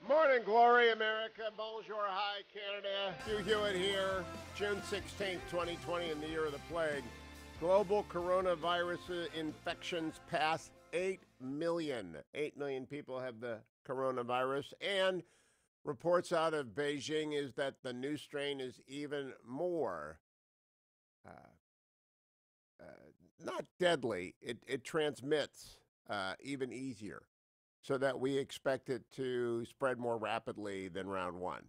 Morning, glory, America. Bonjour, hi, Canada. Hugh Hewitt here. June 16th, 2020, in the year of the plague. Global coronavirus infections pass 8 million. 8 million people have the coronavirus. And reports out of Beijing is that the new strain is even more, not deadly. It transmits even easier, so that we expect it to spread more rapidly than round one.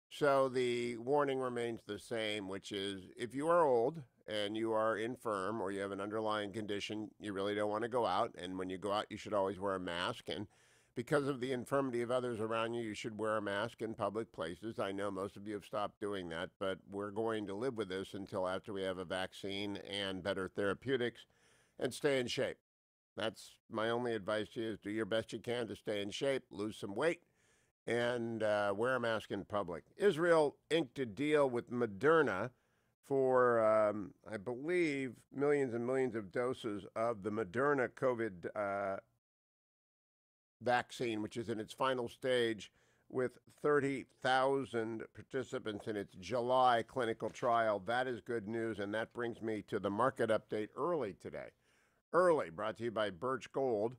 So the warning remains the same, which is if you are old and you are infirm or you have an underlying condition, you really don't want to go out. And when you go out, you should always wear a mask. And because of the infirmity of others around you, you should wear a mask in public places. I know most of you have stopped doing that, but we're going to live with this until after we have a vaccine and better therapeutics, and stay in shape. That's my only advice to you, is do your best you can to stay in shape, lose some weight, and wear a mask in public. Israel inked a deal with Moderna for, I believe, millions and millions of doses of the Moderna COVID vaccine, which is in its final stage with 30,000 participants in its July clinical trial. That is good news, and that brings me to the market update early today. Early, brought to you by Birch Gold.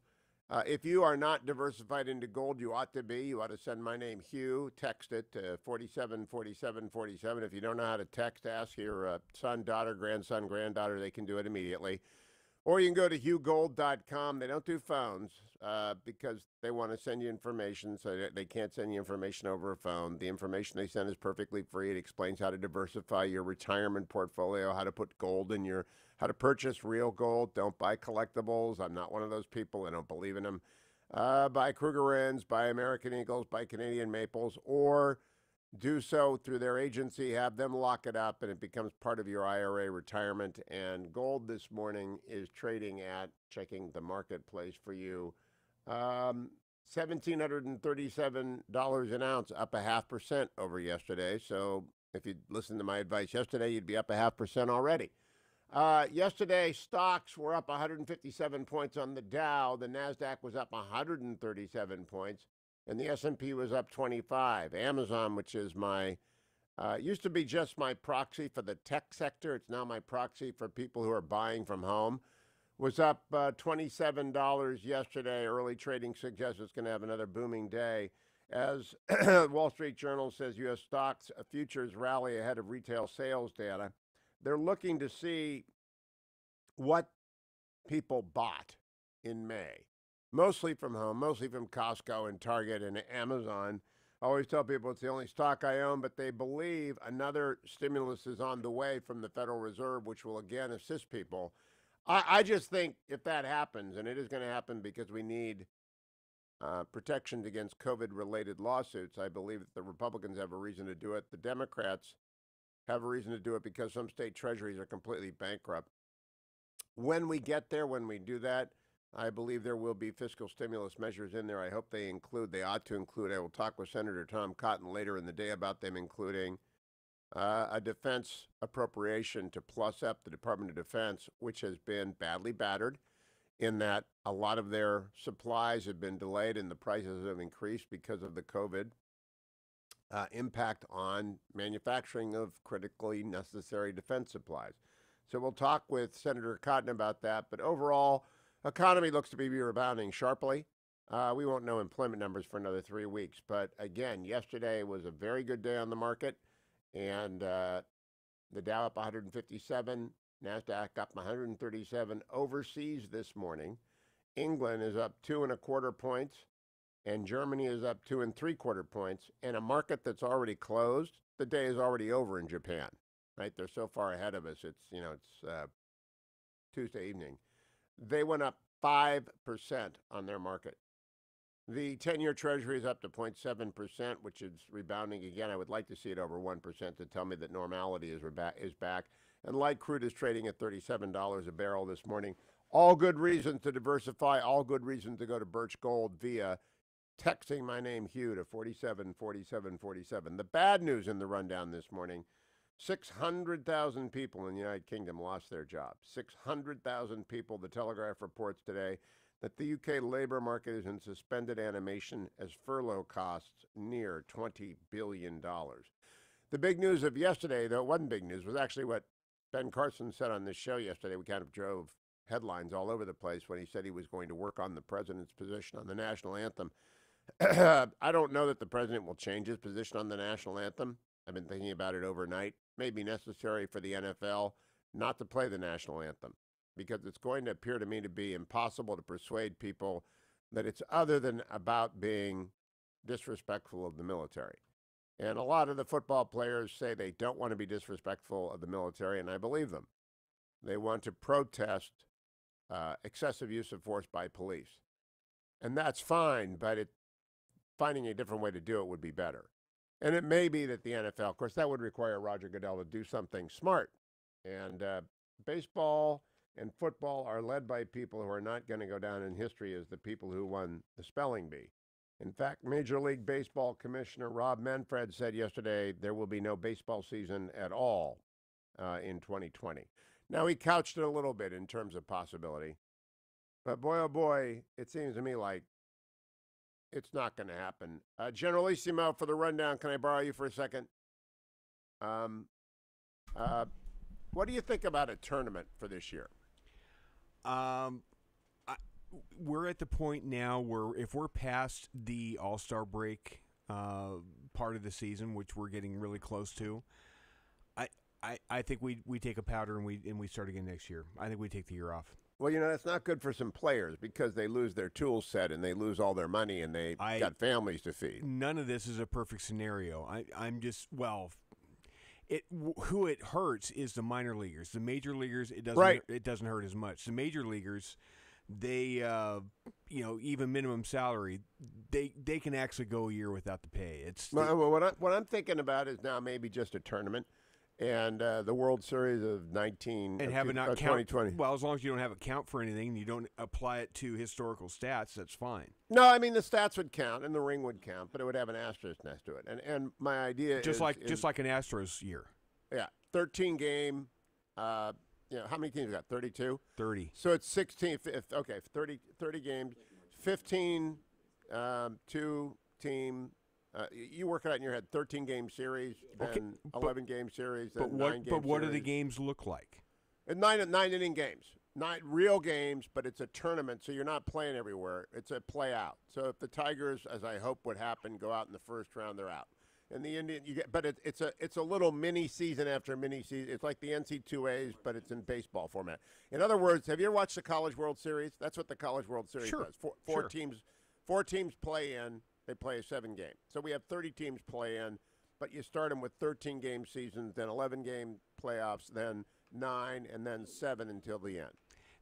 If you are not diversified into gold, you ought to be. You ought to send my name, Hugh. Text it to 474747. If you don't know how to text, ask your son, daughter, grandson, granddaughter. They can do it immediately. Or you can go to hughgold.com. They don't do phones because they want to send you information, so they can't send you information over a phone. The information they send is perfectly free. It explains how to diversify your retirement portfolio, how to put gold in your, how to purchase real gold. Don't buy collectibles. I'm not one of those people. I don't believe in them. Buy Krugerrands, buy American Eagles, buy Canadian Maples, or do so through their agency, have them lock it up, and it becomes part of your IRA retirement. And gold this morning is trading at, checking the marketplace for you, $1,737 an ounce, up 0.5% over yesterday. So if you'd listened to my advice yesterday, you'd be up 0.5% already. Yesterday, stocks were up 157 points on the Dow. The NASDAQ was up 137 points. And the S&P was up 25. Amazon, which is my, used to be just my proxy for the tech sector. It's now my proxy for people who are buying from home, was up $27 yesterday. Early trading suggests it's going to have another booming day. As Wall Street Journal says, U.S. stocks futures rally ahead of retail sales data. They're looking to see what people bought in May. Mostly from home, mostly from Costco and Target and Amazon. I always tell people it's the only stock I own, but they believe another stimulus is on the way from the Federal Reserve, which will again assist people. I just think if that happens, and it is going to happen because we need protections against COVID-related lawsuits, I believe that the Republicans have a reason to do it. The Democrats have a reason to do it because some state treasuries are completely bankrupt. When we get there, when we do that, I believe there will be fiscal stimulus measures in there. I hope they ought to include, I will talk with Senator Tom Cotton later in the day about them including a defense appropriation to plus up the Department of Defense, which has been badly battered in that a lot of their supplies have been delayed and the prices have increased because of the COVID impact on manufacturing of critically necessary defense supplies. So we'll talk with Senator Cotton about that. But overall, Economy looks to be rebounding sharply. We won't know employment numbers for another 3 weeks. But again, yesterday was a very good day on the market, and the Dow up 157, NASDAQ up 137. Overseas this morning, England is up 2.25 points, and Germany is up 2.75 points. And a market that's already closed, the day is already over in Japan. Right? They're so far ahead of us. It's Tuesday evening. They went up 5% on their market. The 10-year Treasury is up to 0.7%, which is rebounding again. I would like to see it over 1% to tell me that normality is back. And light crude is trading at $37 a barrel this morning. All good reasons to diversify, all good reasons to go to Birch Gold via texting my name, Hugh, to 474747. The bad news in the rundown this morning, 600,000 people in the United Kingdom lost their jobs. 600,000 people. The Telegraph reports today that the UK labor market is in suspended animation as furlough costs near $20 billion. The big news of yesterday, though it wasn't big news, was actually what Ben Carson said on this show yesterday. We kind of drove headlines all over the place when he said he was going to work on the president's position on the national anthem. I don't know that the president will change his position on the national anthem. I've been thinking about it overnight. May be necessary for the NFL not to play the national anthem, because it's going to appear to me to be impossible to persuade people that it's other than about being disrespectful of the military. And a lot of the football players say they don't want to be disrespectful of the military, and I believe them. They want to protest excessive use of force by police. And that's fine, but finding a different way to do it would be better. And it may be that the NFL, of course, that would require Roger Goodell to do something smart. And baseball and football are led by people who are not going to go down in history as the people who won the spelling bee. In fact, Major League Baseball Commissioner Rob Manfred said yesterday there will be no baseball season at all in 2020. Now, he couched it a little bit in terms of possibility. But boy, oh boy, it seems to me like it's not going to happen. Generalissimo, for the rundown, can I borrow you for a second? What do you think about a tournament for this year? We're at the point now where if we're past the All-Star break part of the season, which we're getting really close to, I think we take a powder and we start again next year. I think we take the year off. Well, that's not good for some players because they lose their tool set and they lose all their money and they got families to feed. None of this is a perfect scenario. Who it hurts is the minor leaguers. The major leaguers, it doesn't hurt as much. The major leaguers, they even minimum salary, they can actually go a year without the pay. What I'm thinking about is now maybe just a tournament. And the World Series of 2020. Well, as long as you don't have it count for anything and you don't apply it to historical stats, that's fine. No, I mean the stats would count and the ring would count, but it would have an asterisk next to it. And my idea just like an Astros year. Yeah, 13 game. How many teams we got? 32. 30. So it's 16. 30 games, 15 2-team. You work it out in your head. 13-game series, then 11-game series, then 9-game series. But what do the games look like? Nine-inning games. 9 real games, but it's a tournament, so you're not playing everywhere. It's a play-out. So if the Tigers, as I hope would happen, go out in the first round, they're out. And the Indian, it's a little mini season after mini season. It's like the NC2As, but it's in baseball format. In other words, have you ever watched the College World Series? That's what the College World Series does. Four teams play in. They play a 7-game. So we have 30 teams play in, but you start them with 13-game seasons, then 11-game playoffs, then 9, and then 7 until the end.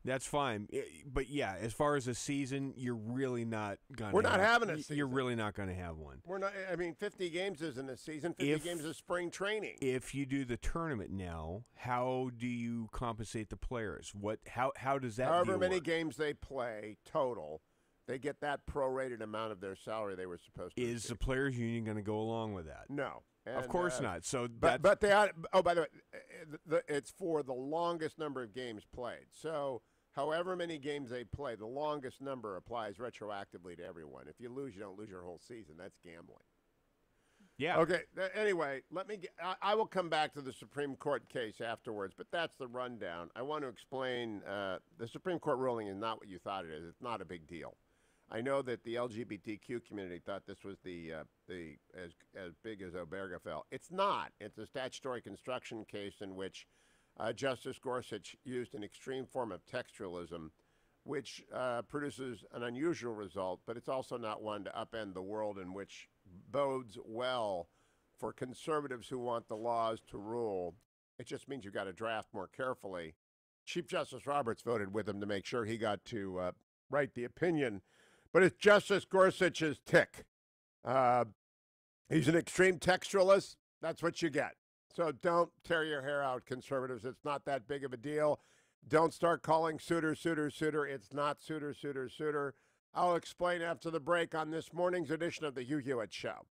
That's fine. But, yeah, as far as a season, you're really not going to We're not having a season. You're really not going to have one. We're not. 50 games isn't a season. 50 games is spring training. If you do the tournament now, how do you compensate the players? How does that However many work? games they play total, they get that prorated amount of their salary they were supposed to Is receive. the players' union going to go along with that? No. And, of course not. So, but they ought, by the way, it's for the longest number of games played. So, however many games they play, the longest number applies retroactively to everyone. If you lose, you don't lose your whole season. That's gambling. Yeah. Okay. Anyway, I will come back to the Supreme Court case afterwards, but that's the rundown. I want to explain the Supreme Court ruling is not what you thought it is. It's not a big deal. I know that the LGBTQ community thought this was the as big as Obergefell. It's not. It's a statutory construction case in which Justice Gorsuch used an extreme form of textualism, which produces an unusual result, but it's also not one to upend the world in which bodes well for conservatives who want the laws to rule. It just means you've got to draft more carefully. Chief Justice Roberts voted with him to make sure he got to write the opinion, but it's Justice Gorsuch's tick. He's an extreme textualist. That's what you get. So don't tear your hair out, conservatives. It's not that big of a deal. Don't start calling Souter, Souter, Souter. It's not Souter, Souter, Souter. I'll explain after the break on this morning's edition of the Hugh Hewitt Show.